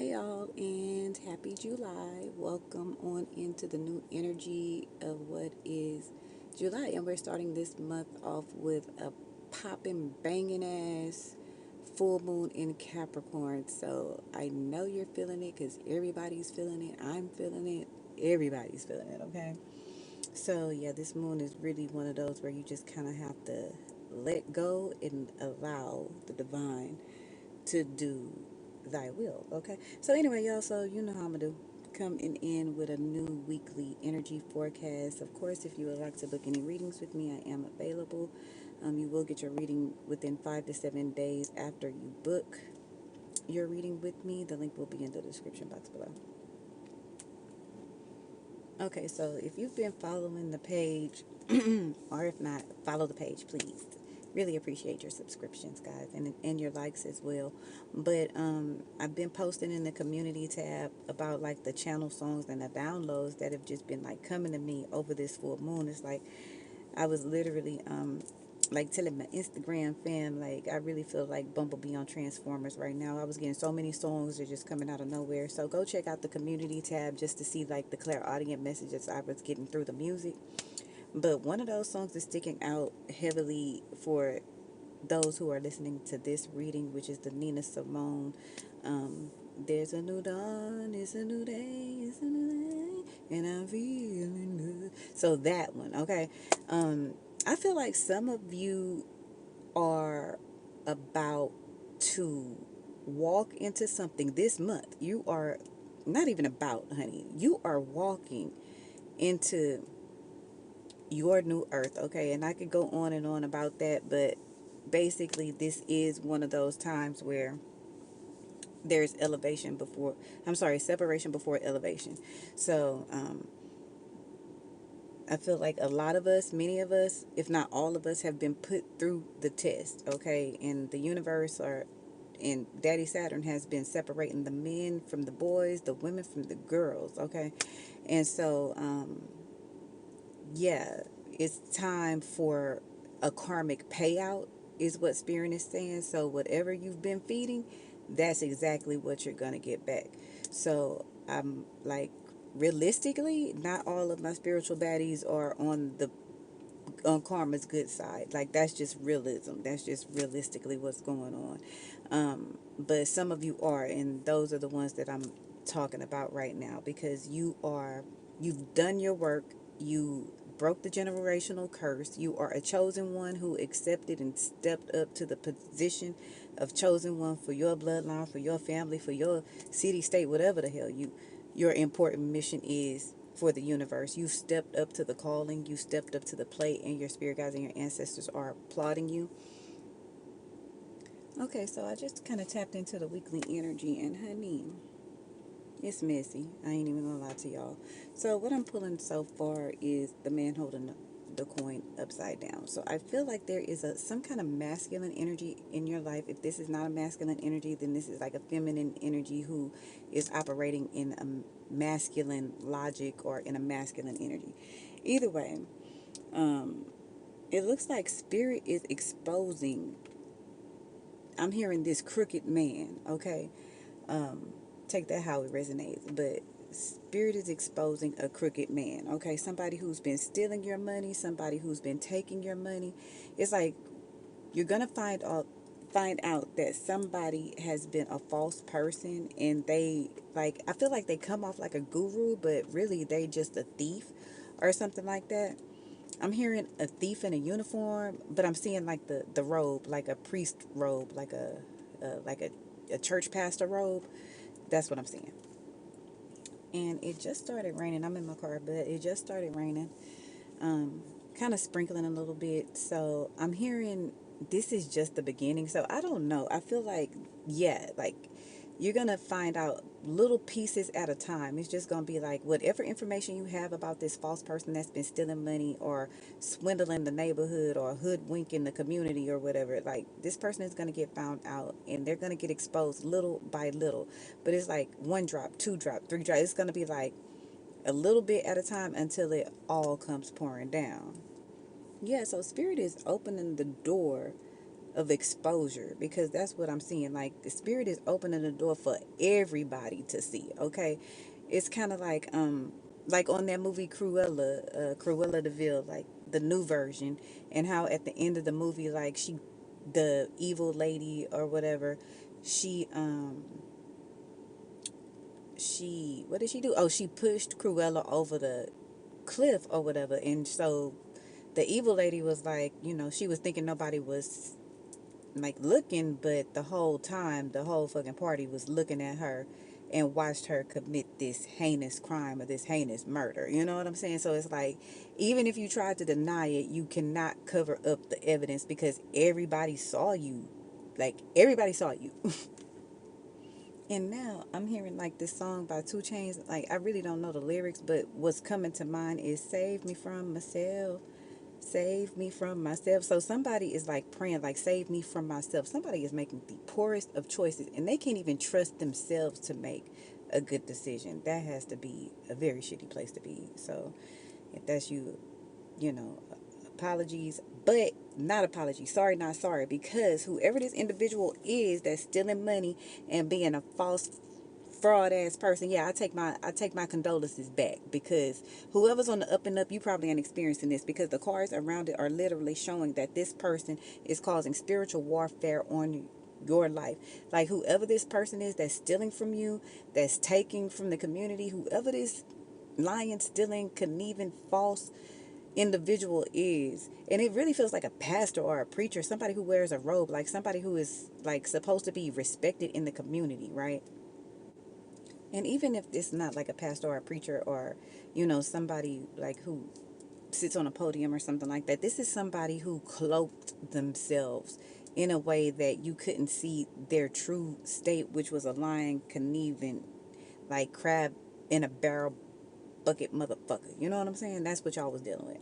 Hey y'all, and happy July. Welcome on into the new energy of what is July. And we're starting this month off with a popping, banging ass full moon in Capricorn. So I know you're feeling it because everybody's feeling it. I'm feeling it. Everybody's feeling it, okay? So yeah, this moon is really one of those where you just kind of have to let go and allow the divine to do thy will. Okay. So anyway, y'all, so you know how I'm gonna do. Coming in with a new weekly energy forecast. Of course, if you would like to book any readings with me, I am available. You will get your reading within 5 to 7 days after you book your reading with me. The link will be in the description box below. Okay, so if you've been following the page, or if not, follow the page, please. Really appreciate your subscriptions, guys, and your likes as well. But I've been posting in the community tab about like the channel songs and the downloads that have just been like coming to me over this full moon. It's like I was literally like telling my Instagram fam, like I really feel like Bumblebee on Transformers right now. I was getting so many songs that are just coming out of nowhere. So go check out the community tab just to see like the clairaudient messages I was getting through the music. But one of those songs is sticking out heavily for those who are listening to this reading, which is the Nina Simone. Um, There's a new dawn, it's a new day, it's a new day, and I'm feeling good. So that one, okay. Um, I feel like some of you are about to walk into something this month. You are not even about, honey. You are walking into your new earth, okay? And I could go on and on about that, but basically, this is one of those times where there's elevation before, I'm sorry, separation before elevation. So, I feel like a lot of us, many of us, if not all of us, have been put through the test, okay? And the universe or and Daddy Saturn has been separating the men from the boys, the women from the girls, okay? And so, yeah, it's time for a karmic payout, is what Spirit is saying. So, whatever you've been feeding, that's exactly what you're going to get back. So, I'm like, realistically, not all of my spiritual baddies are on karma's good side. Like, that's just realism. That's just realistically what's going on. But some of you are, and those are the ones that I'm talking about right now, because you've done your work. You broke the generational curse. You are a chosen one who accepted and stepped up to the position of chosen one for your bloodline, for your family, for your city, state, whatever the hell your important mission is for the universe. You stepped up to the calling, you stepped up to the plate, and your spirit guides and your ancestors are applauding you. Okay, so I just kind of tapped into the weekly energy, and honey, it's messy. I ain't even gonna lie to y'all. So what I'm pulling so far is the man holding the coin upside down. So I feel like there is some kind of masculine energy in your life. If this is not a masculine energy, then this is like a feminine energy who is operating in a masculine logic or in a masculine energy. Either way, um, it looks like spirit is exposing. I'm hearing this crooked man. Okay, um, take that how it resonates. But spirit is exposing a crooked man. Okay, somebody who's been stealing your money, somebody who's been taking your money. It's like you're gonna find out that somebody has been a false person, and they, like, I feel like they come off like a guru, but really they just a thief or something like that. I'm hearing a thief in a uniform, but I'm seeing like the robe, like a priest robe, like a church pastor robe. That's what I'm seeing. And it just started raining. I'm in my car, but it just started raining. Um, Kind of sprinkling a little bit. So I'm hearing this is just the beginning. So I don't know. I feel like, yeah, like you're going to find out little pieces at a time. It's just going to be like whatever information you have about this false person that's been stealing money or swindling the neighborhood or hoodwinking the community or whatever. Like, this person is going to get found out, and they're going to get exposed little by little. But it's like one drop, two drop, three drop. It's going to be like a little bit at a time until it all comes pouring down. Yeah, so spirit is opening the door of exposure, because that's what I'm seeing. Like the spirit is opening the door for everybody to see. Okay, it's kind of like on that movie Cruella, Cruella de Vil, like the new version, and how at the end of the movie, like the evil lady or whatever, she she what did she do? Oh, she pushed Cruella over the cliff or whatever, and so the evil lady was like, she was thinking nobody was like looking, but the whole time the whole fucking party was looking at her and watched her commit this heinous crime or this heinous murder. You know what I'm saying? So it's like, even if you tried to deny it, you cannot cover up the evidence because everybody saw you. Like everybody saw you. And now I'm hearing like this song by Two Chainz. Like I really don't know the lyrics, but what's coming to mind is "Save me from myself, save me from myself." So somebody is like praying, like "Save me from myself." Somebody is making the poorest of choices, and they can't even trust themselves to make a good decision. That has to be a very shitty place to be. So if that's you, you know, apologies, but not apologies. Sorry, not sorry, because whoever this individual is that's stealing money and being a false fraud ass person, yeah, I take my condolences back, because whoever's on the up and up, you probably ain't experiencing this, because the cards around it are literally showing that this person is causing spiritual warfare on your life. Like whoever this person is that's stealing from you, that's taking from the community, whoever this lying, stealing, conniving, false individual is, and it really feels like a pastor or a preacher, somebody who wears a robe, like somebody who is like supposed to be respected in the community, right? And even if it's not like a pastor or a preacher, or somebody like who sits on a podium or something like that, this is somebody who cloaked themselves in a way that you couldn't see their true state, which was a lying, conniving, like crab in a barrel bucket motherfucker. You know what I'm saying? That's what y'all was dealing with.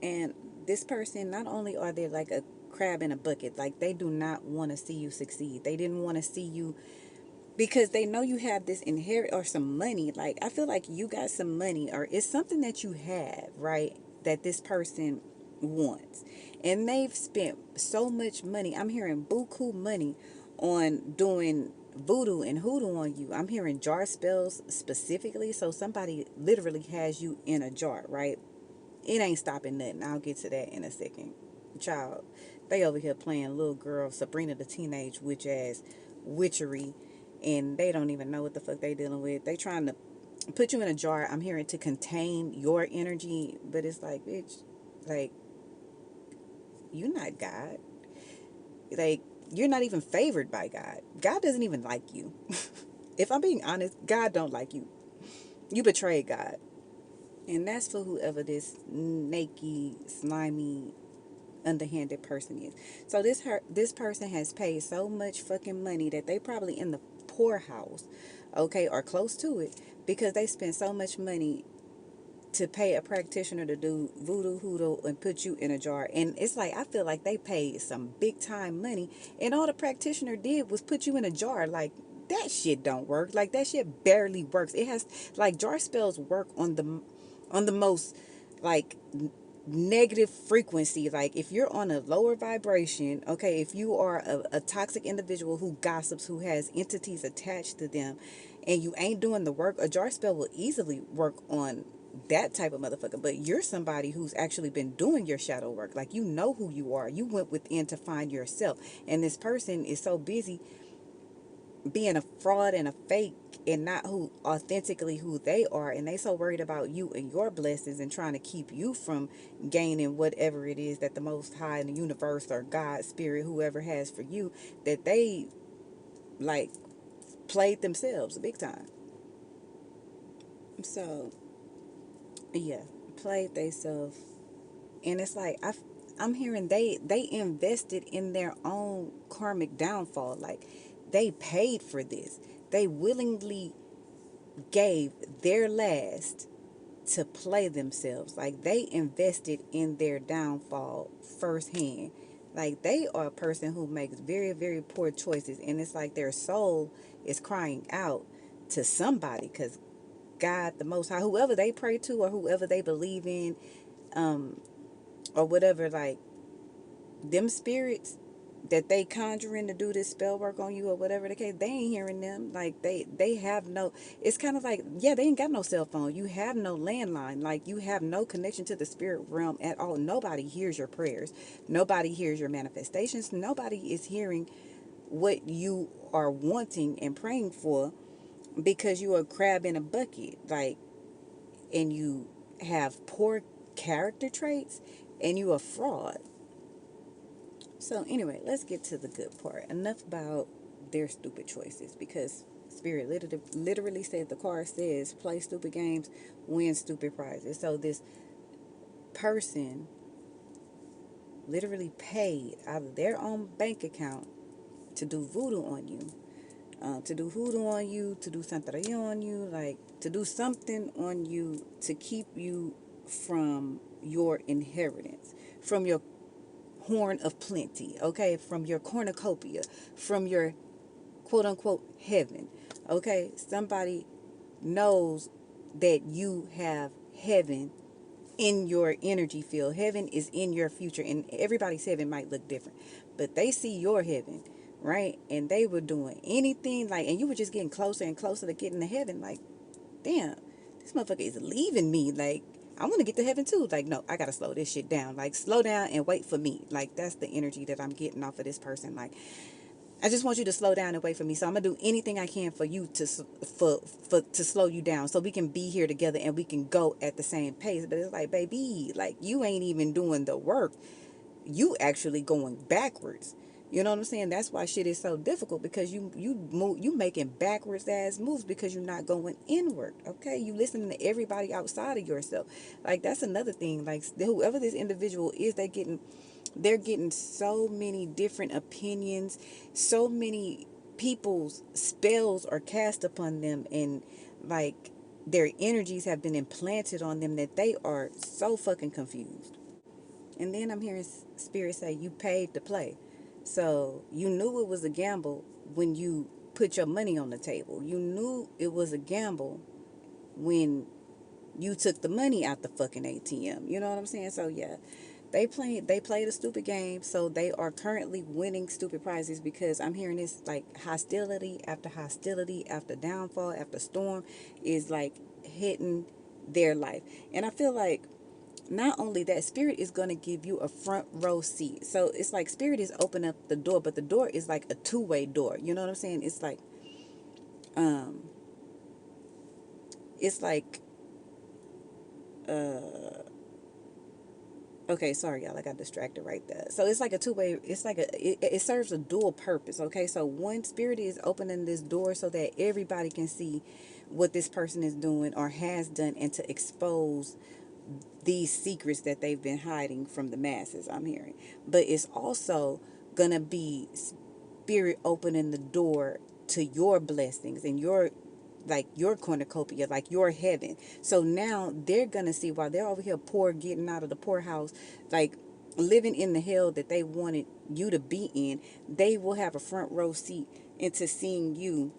And this person, not only are they like a crab in a bucket, like they do not want to see you succeed. They didn't want to see you, because they know you have this inherit or some money. Like I feel like you got some money, or it's something that you have, right? That this person wants. And they've spent so much money. I'm hearing buku money on doing voodoo and hoodoo on you. I'm hearing jar spells specifically. So somebody literally has you in a jar, right? It ain't stopping nothing. I'll get to that in a second. Child, they over here playing little girl Sabrina the Teenage Witch ass witchery, and they don't even know what the fuck they dealing with. They trying to put you in a jar. I'm hearing to contain your energy, but it's like, bitch, like you're not God. Like you're not even favored by God. God doesn't even like you. If I'm being honest, God don't like you. You betrayed God. And that's for whoever this snaky, slimy, underhanded person is. So this person has paid so much fucking money that they probably in the poorhouse, okay, or close to it, because they spent so much money to pay a practitioner to do voodoo hoodoo and put you in a jar. And it's like I feel like they paid some big time money, and all the practitioner did was put you in a jar. Like that shit don't work. Like that shit barely works. It has, like, jar spells work on the most like negative frequency. Like if you're on a lower vibration, okay, if you are a toxic individual who gossips, who has entities attached to them, and you ain't doing the work, a jar spell will easily work on that type of motherfucker. But you're somebody who's actually been doing your shadow work. Like you know who you are. You went within to find yourself. And this person is so busy being a fraud and a fake, and not who authentically who they are, and they so worried about you and your blessings and trying to keep you from gaining whatever it is that the most high in the universe or God, spirit, whoever has for you, that they like played themselves big time. So yeah, played themselves. And it's like I'm hearing they invested in their own karmic downfall. Like they paid for this. They willingly gave their last to play themselves. Like they invested in their downfall firsthand. Like they are a person who makes very, very poor choices, and it's like their soul is crying out to somebody, because God, the Most High, whoever they pray to or whoever they believe in, or whatever, like them spirits that they conjuring to do this spell work on you or whatever the case, they ain't hearing them. Like they have no, it's kind of like, yeah, they ain't got no cell phone, you have no landline, like you have no connection to the spirit realm at all. Nobody hears your prayers, nobody hears your manifestations, nobody is hearing what you are wanting and praying for, because you are a crab in a bucket, like, and you have poor character traits, and you a fraud. So anyway, let's get to the good part. Enough about their stupid choices, because Spirit literally said, the card says, play stupid games, win stupid prizes. So this person literally paid out of their own bank account to do voodoo on you, to do hoodoo on you, to do santeria on you, like to do something on you to keep you from your inheritance, from your horn of plenty, okay, from your cornucopia, from your quote unquote heaven, okay. Somebody knows that you have heaven in your energy field. Heaven is in your future, and everybody's heaven might look different, but they see your heaven, right? And they were doing anything, like, and you were just getting closer and closer to getting to heaven. Like, damn, this motherfucker is leaving me. Like, I want to get to heaven too. Like, no, I gotta slow this shit down. Like, slow down and wait for me. Like, that's the energy that I'm getting off of this person. Like, I just want you to slow down and wait for me. So I'm gonna do anything I can for you to to slow you down, so we can be here together and we can go at the same pace. But it's like, baby, like, you ain't even doing the work. You actually going backwards. You know what I'm saying? That's why shit is so difficult, because you making backwards ass moves because you're not going inward. Okay, you listening to everybody outside of yourself. Like, that's another thing. Like, whoever this individual is, they're getting so many different opinions, so many people's spells are cast upon them, and like their energies have been implanted on them, that they are so fucking confused. And then I'm hearing Spirit say, you paid to play. So you knew it was a gamble when you put your money on the table. You knew it was a gamble when you took the money out the fucking ATM. You know what I'm saying? So yeah, they played a stupid game. So they are currently winning stupid prizes, because I'm hearing this, like, hostility after downfall after storm is like hitting their life. And I feel like not only that, Spirit is going to give you a front row seat. So it's like Spirit is opening up the door, but the door is like a two-way door. You know what I'm saying? Um it's like uh okay, sorry y'all, I got distracted right there. So it's like a two-way, it's like it serves a dual purpose. Okay, so one, Spirit is opening this door so that everybody can see what this person is doing or has done, and to expose these secrets that they've been hiding from the masses, I'm hearing. But it's also gonna be Spirit opening the door to your blessings and your, like, your cornucopia, like your heaven. So now they're gonna see, while they're over here poor, getting out of the poorhouse, like living in the hell that they wanted you to be in, they will have a front row seat into seeing you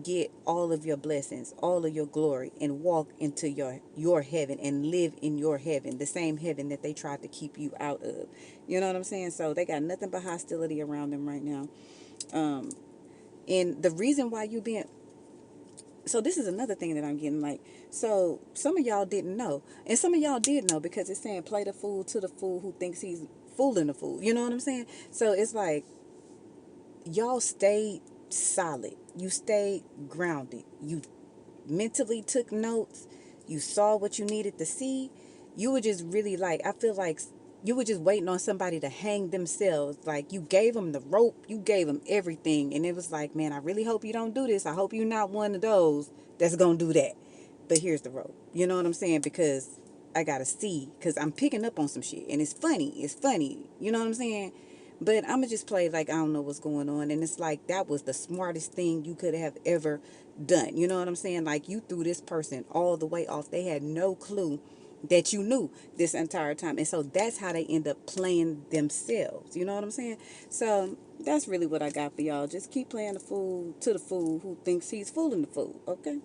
get all of your blessings, all of your glory, and walk into your heaven and live in your heaven, the same heaven that they tried to keep you out of. You know what I'm saying? So they got nothing but hostility around them right now. Um, and the reason why you being, so this is another thing that I'm getting, like, so some of y'all didn't know, and some of y'all did know, because it's saying play the fool to the fool who thinks he's fooling the fool. You know what I'm saying? So it's like, y'all stayed solid. You stayed grounded. You mentally took notes. You saw what you needed to see. You were just really, like, I feel like you were just waiting on somebody to hang themselves. Like, you gave them the rope, you gave them everything, and it was like, man, I really hope you don't do this. I hope you're not one of those that's gonna do that. But here's the rope. You know what I'm saying? Because I gotta see, because I'm picking up on some shit, and it's funny. It's funny. You know what I'm saying? But I'm gonna just play like I don't know what's going on, and it's like that was the smartest thing you could have ever done. You know what I'm saying? Like, you threw this person all the way off. They had no clue that you knew this entire time, and so that's how they end up playing themselves. You know what I'm saying? So that's really what I got for y'all. Just keep playing the fool to the fool who thinks he's fooling the fool. Okay.